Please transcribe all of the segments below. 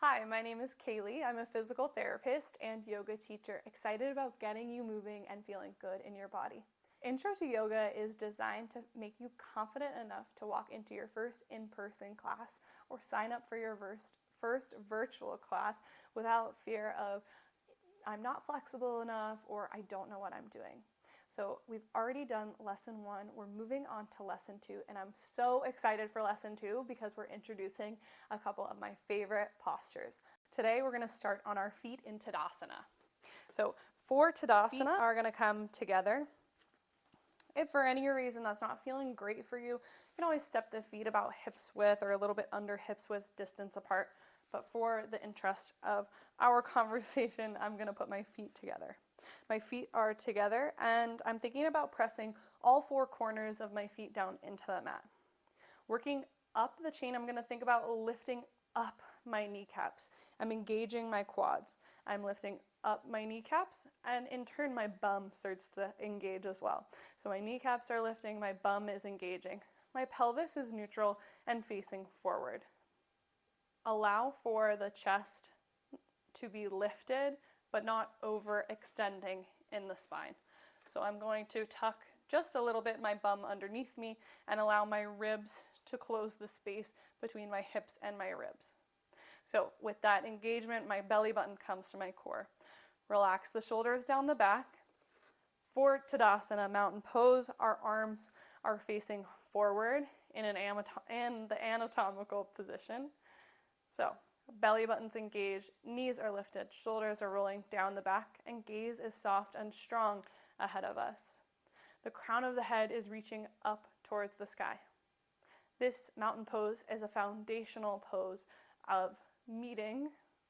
Hi, my name is Kaylee. I'm a physical therapist and yoga teacher, excited about getting you moving and feeling good in your body. Intro to Yoga is designed to make you confident enough to walk into your first in-person class or sign up for your first virtual class without fear of I'm not flexible enough or I don't know what I'm doing. So we've already done lesson 1. We're moving on to lesson 2, and I'm so excited for lesson 2 because we're introducing a couple of my favorite postures. Today we're going to start on our feet in Tadasana. So for Tadasana, feet are going to come together. If for any reason that's not feeling great for you, you can always step the feet about hips width or a little bit under hips width distance apart. But for the interest of our conversation, I'm going to put my feet together. My feet are together, and I'm thinking about pressing all 4 corners of my feet down into the mat. Working up the chain, I'm going to think about lifting up my kneecaps. I'm engaging my quads. I'm lifting up my kneecaps, and in turn my bum starts to engage as well. So my kneecaps are lifting, my bum is engaging. My pelvis is neutral and facing forward. Allow for the chest to be lifted, but not overextending in the spine. So I'm going to tuck just a little bit my bum underneath me and allow my ribs to close the space between my hips and my ribs. So with that engagement, my belly button comes to my core. Relax the shoulders down the back. For Tadasana, mountain pose, our arms are facing forward in the anatomical position. So belly button's engaged, knees are lifted, shoulders are rolling down the back, and gaze is soft and strong ahead of us. The crown of the head is reaching up towards the sky. This mountain pose is a foundational pose of meeting,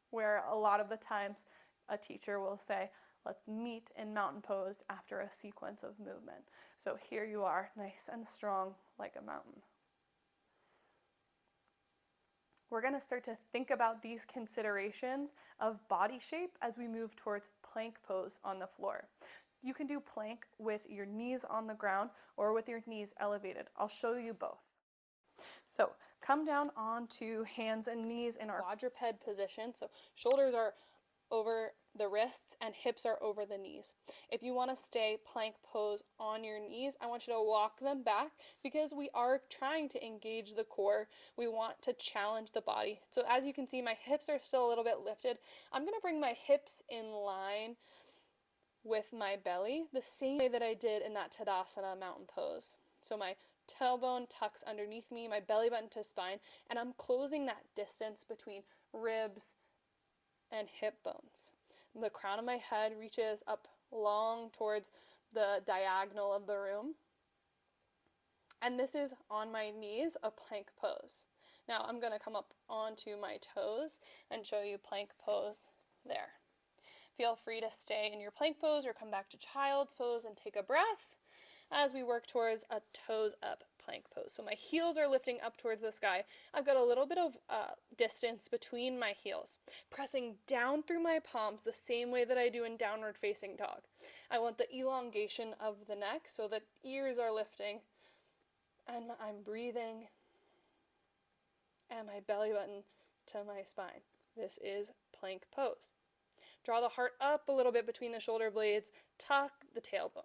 where a lot of the times a teacher will say, let's meet in mountain pose after a sequence of movement. So here you are, nice and strong like a mountain. We're going to start to think about these considerations of body shape as we move towards plank pose on the floor. You can do plank with your knees on the ground or with your knees elevated. I'll show you both. So come down onto hands and knees in our quadruped position. So shoulders are over the wrists and hips are over the knees. If you want to stay plank pose on your knees, I want you to walk them back because we are trying to engage the core. We want to challenge the body. So as you can see, my hips are still a little bit lifted. I'm going to bring my hips in line with my belly the same way that I did in that Tadasana mountain pose. So my tailbone tucks underneath me, my belly button to spine, and I'm closing that distance between ribs and hip bones. The crown of my head reaches up long towards the diagonal of the room. And this is on my knees, a plank pose. Now I'm going to come up onto my toes and show you plank pose there. Feel free to stay in your plank pose or come back to child's pose and take a breath as we work towards a toes up plank pose. So my heels are lifting up towards the sky. I've got a little bit of distance between my heels, pressing down through my palms the same way that I do in downward facing dog. I want the elongation of the neck so that ears are lifting and I'm breathing and my belly button to my spine. This is plank pose. Draw the heart up a little bit between the shoulder blades, tuck the tailbone.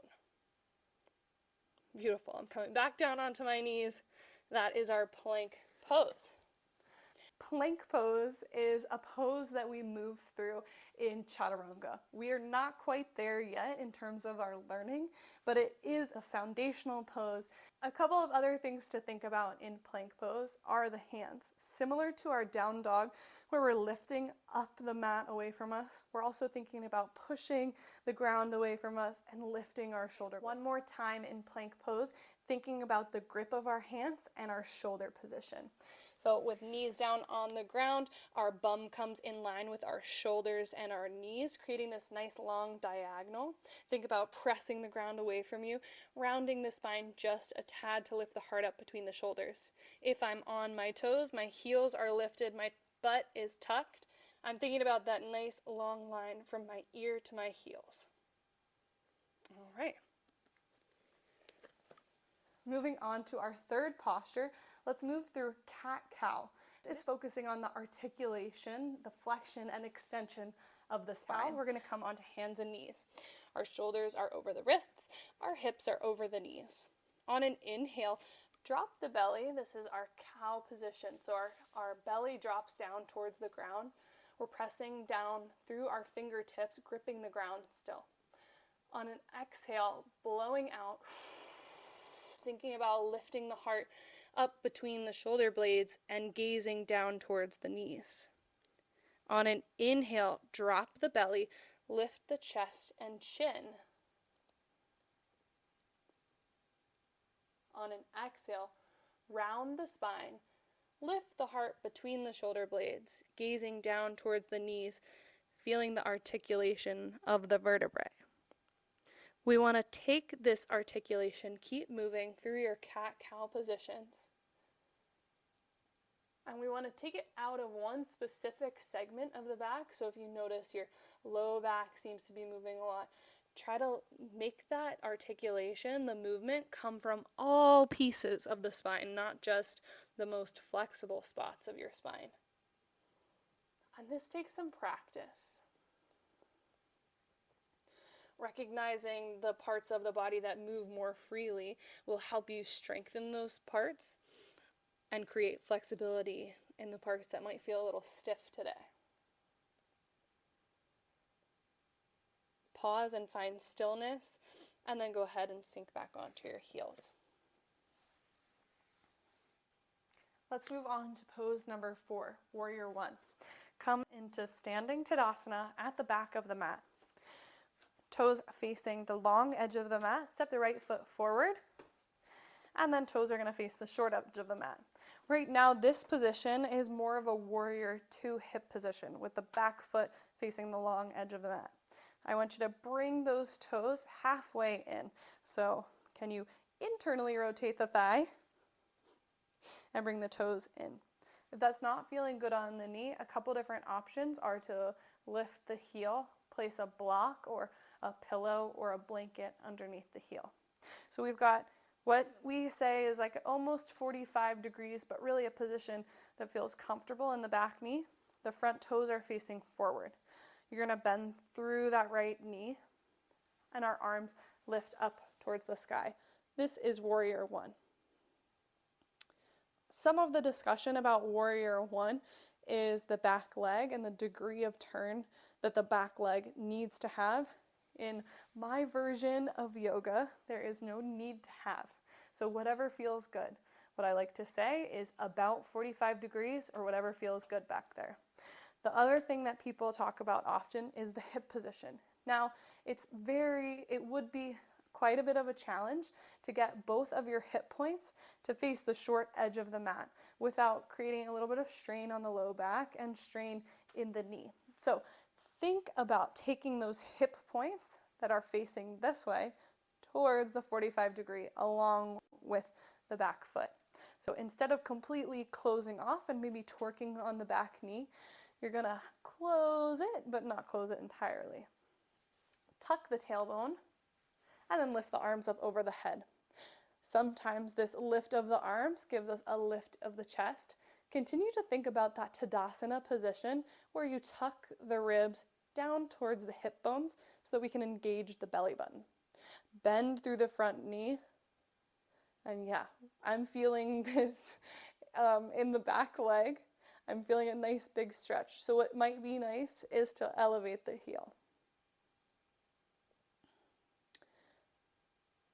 Beautiful. I'm coming back down onto my knees. That is our plank pose. Plank pose is a pose that we move through in chaturanga. We are not quite there yet in terms of our learning, but it is a foundational pose. A couple of other things to think about in plank pose are the hands. Similar to our down dog, where we're lifting up the mat away from us, we're also thinking about pushing the ground away from us and lifting our shoulder. One more time in plank pose, thinking about the grip of our hands and our shoulder position. So with knees down on the ground, our bum comes in line with our shoulders and our knees, creating this nice long diagonal. Think about pressing the ground away from you, rounding the spine just a tad to lift the heart up between the shoulders. If I'm on my toes, my heels are lifted, my butt is tucked. I'm thinking about that nice long line from my ear to my heels. All right. Moving on to our third posture, let's move through cat-cow. Is focusing on the articulation, the flexion and extension of the spine. Now we're going to come onto hands and knees. Our shoulders are over the wrists, our hips are over the knees. On an inhale, drop the belly. This is our cow position. So our belly drops down towards the ground. We're pressing down through our fingertips, gripping the ground still. On an exhale, blowing out, thinking about lifting the heart up between the shoulder blades and gazing down towards the knees. On an inhale, drop the belly, lift the chest and chin. On an exhale, round the spine, lift the heart between the shoulder blades, gazing down towards the knees, feeling the articulation of the vertebrae. We want to take this articulation, keep moving through your cat-cow positions. And we want to take it out of one specific segment of the back. So if you notice your low back seems to be moving a lot, try to make that articulation, the movement, come from all pieces of the spine, not just the most flexible spots of your spine. And this takes some practice. Recognizing the parts of the body that move more freely will help you strengthen those parts and create flexibility in the parts that might feel a little stiff today. Pause and find stillness, and then go ahead and sink back onto your heels. Let's move on to pose number 4, Warrior 1. Come into standing Tadasana at the back of the mat. Toes facing the long edge of the mat. Step the right foot forward, and then toes are going to face the short edge of the mat. Right now, this position is more of a Warrior 2 hip position with the back foot facing the long edge of the mat. I want you to bring those toes halfway in. So can you internally rotate the thigh and bring the toes in? If that's not feeling good on the knee, a couple different options are to lift the heel, place a block or a pillow or a blanket underneath the heel. So we've got what we say is like almost 45 degrees, but really a position that feels comfortable in the back knee. The front toes are facing forward. You're going to bend through that right knee, and our arms lift up towards the sky. This is Warrior 1. Some of the discussion about Warrior 1 is the back leg and the degree of turn that the back leg needs to have. In my version of yoga, there is no need to have. So whatever feels good. What I like to say is about 45 degrees or whatever feels good back there. The other thing that people talk about often is the hip position. Now, it would be quite a bit of a challenge to get both of your hip points to face the short edge of the mat without creating a little bit of strain on the low back and strain in the knee. So think about taking those hip points that are facing this way towards the 45 degree along with the back foot. So instead of completely closing off and maybe torquing on the back knee, you're going to close it, but not close it entirely. Tuck the tailbone, and then lift the arms up over the head. Sometimes this lift of the arms gives us a lift of the chest. Continue to think about that Tadasana position where you tuck the ribs down towards the hip bones so that we can engage the belly button. Bend through the front knee. And yeah, I'm feeling this in the back leg. I'm feeling a nice big stretch. So what might be nice is to elevate the heel.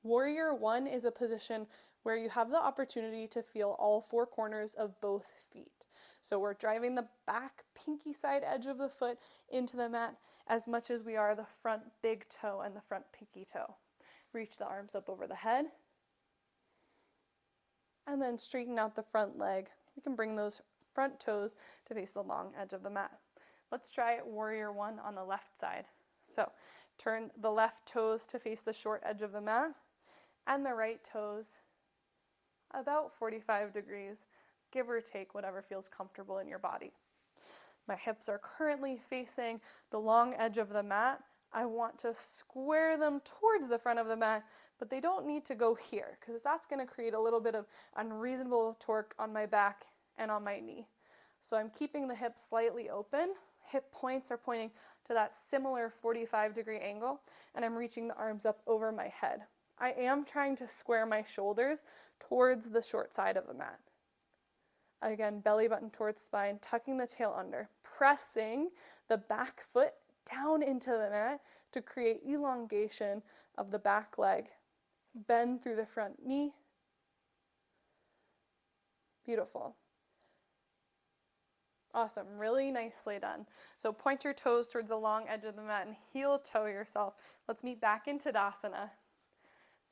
Warrior 1 is a position where you have the opportunity to feel all 4 corners of both feet. So we're driving the back pinky side edge of the foot into the mat as much as we are the front big toe and the front pinky toe. Reach the arms up over the head. And then straighten out the front leg. We can bring those front toes to face the long edge of the mat. Let's try Warrior 1 on the left side. So turn the left toes to face the short edge of the mat and the right toes about 45 degrees, give or take whatever feels comfortable in your body. My hips are currently facing the long edge of the mat. I want to square them towards the front of the mat, but they don't need to go here because that's going to create a little bit of unreasonable torque on my back and on my knee. So I'm keeping the hips slightly open. Hip points are pointing to that similar 45-degree angle, and I'm reaching the arms up over my head. I am trying to square my shoulders towards the short side of the mat. Again, belly button towards spine, tucking the tail under, pressing the back foot down into the mat to create elongation of the back leg. Bend through the front knee. Beautiful. Awesome, really nicely done. So point your toes towards the long edge of the mat and heel toe yourself. Let's meet back in Tadasana.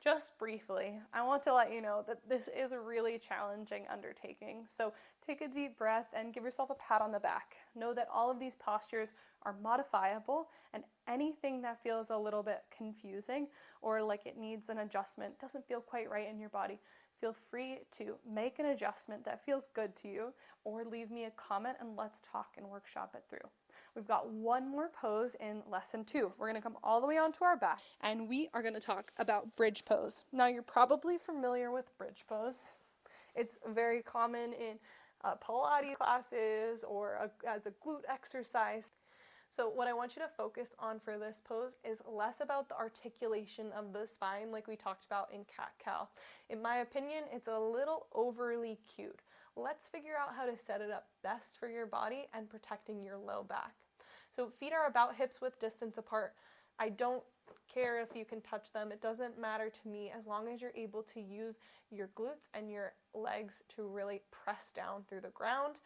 Just briefly, I want to let you know that this is a really challenging undertaking. So take a deep breath and give yourself a pat on the back. Know that all of these postures are modifiable, and anything that feels a little bit confusing or like it needs an adjustment, doesn't feel quite right in your body, feel free to make an adjustment that feels good to you, or leave me a comment and let's talk and workshop it through. We've got one more pose in lesson 2. We're going to come all the way onto our back, and we are going to talk about bridge pose. Now, you're probably familiar with bridge pose. It's very common in Pilates classes or as a glute exercise. So what I want you to focus on for this pose is less about the articulation of the spine like we talked about in cat-cow. In my opinion, it's a little overly cute. Let's figure out how to set it up best for your body and protecting your low back. So feet are about hips width distance apart. I don't care if you can touch them. It doesn't matter to me as long as you're able to use your glutes and your legs to really press down through the ground.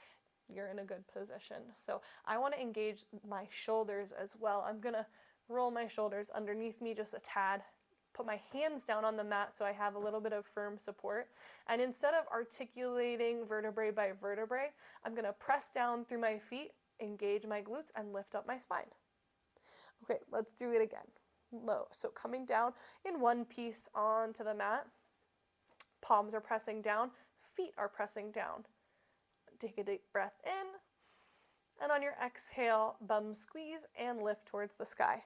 You're in a good position. So I want to engage my shoulders as well. I'm going to roll my shoulders underneath me just a tad, put my hands down on the mat so I have a little bit of firm support. And instead of articulating vertebrae by vertebrae, I'm going to press down through my feet, engage my glutes, and lift up my spine. Okay, let's do it again. Low. So coming down in one piece onto the mat. Palms are pressing down, feet are pressing down. Take a deep breath in, and on your exhale, bum squeeze and lift towards the sky.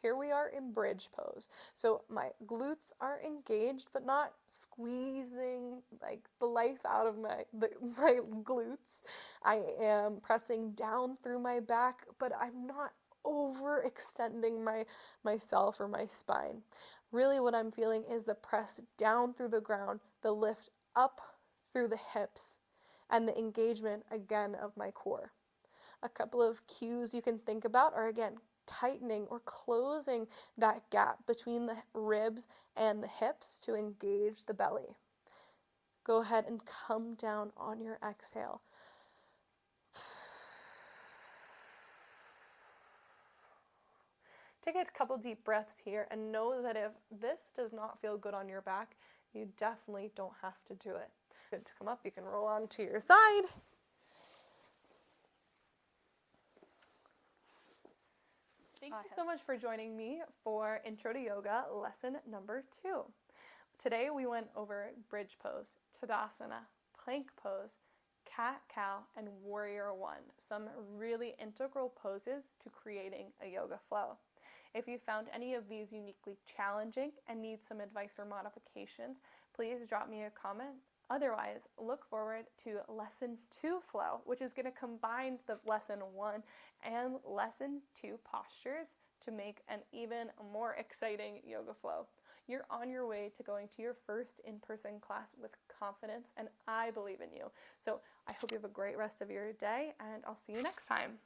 Here we are in bridge pose. So my glutes are engaged, but not squeezing like the life out of my glutes. I am pressing down through my back, but I'm not overextending myself or my spine. Really what I'm feeling is the press down through the ground, the lift up through the hips, and the engagement again of my core. A couple of cues you can think about are, again, tightening or closing that gap between the ribs and the hips to engage the belly. Go ahead and come down on your exhale. Take a couple deep breaths here and know that if this does not feel good on your back, you definitely don't have to do it. Good to come up, you can roll on to your side. Thank you so much for joining me for Intro to Yoga lesson number 2. Today we went over bridge pose, Tadasana, plank pose, cat-cow, and warrior 1. Some really integral poses to creating a yoga flow. If you found any of these uniquely challenging and need some advice for modifications, please drop me a comment. Otherwise, look forward to lesson 2 flow, which is going to combine the lesson 1 and lesson 2 postures to make an even more exciting yoga flow. You're on your way to going to your first in-person class with confidence, and I believe in you. So I hope you have a great rest of your day, and I'll see you next time.